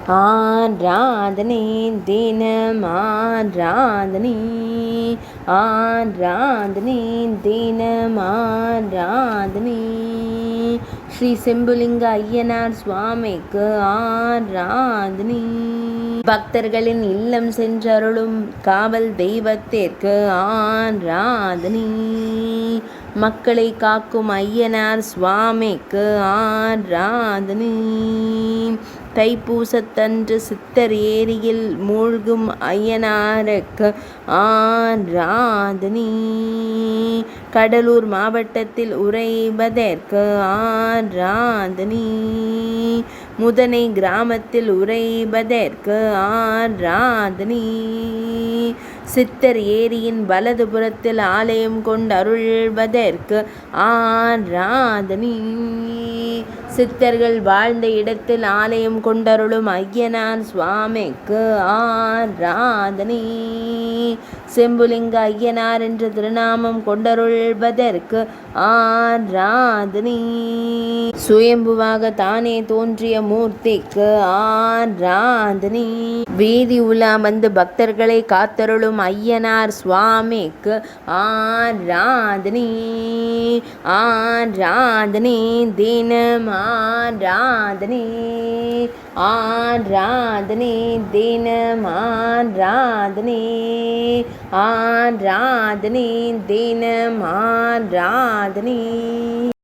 ஆராதனை தினம் ஆராதனை ஆராதனை தினம் ஆராதனை ஸ்ரீ செம்புலிங்க ஐயனார் சுவாமிக்கு ஆராதனை. பக்தர்களின் இல்லம் சென்றருளும் காவல் தெய்வத்திற்கு ஆராதனை. மக்களை காக்கும் ஐயனார் சுவாமிக்கு ஆராதனை. தைப்பூசத்தன்று சித்தர் ஏரியில் மூழ்கும் ஐயனாருக்கு ஆராதனை. கடலூர் மாவட்டத்தில் உறைவதற்கு ஆராதனை. முதனை கிராமத்தில் உறைவதற்கு ஆராதனை. சித்தர் ஏரியின் வலதுபுறத்தில் ஆலயம் கொண்டருள்வதற்கு ஆராதனை. சித்தர்கள் வாழ்ந்த இடத்தில் ஆலயம் கொண்டருளும் ஐயனார் சுவாமிக்கு ஆராதனை. செம்புலிங்க ஐயனார் என்ற திருநாமம் கொண்டருள்வதற்கு ஆராதனை. சுயம்புவாக தானே தோன்றிய மூர்த்திக்கு ஆராதனை. வீதி உலா வந்து பக்தர்களை காத்தருளும் ஐயனார் சுவாமிக்கு ஆராதனை. ஆராதனை தினம் ஆராதனை. ஆராதனை தினம் ஆராதனை. ஆராதனை தினம் ஆராதனை.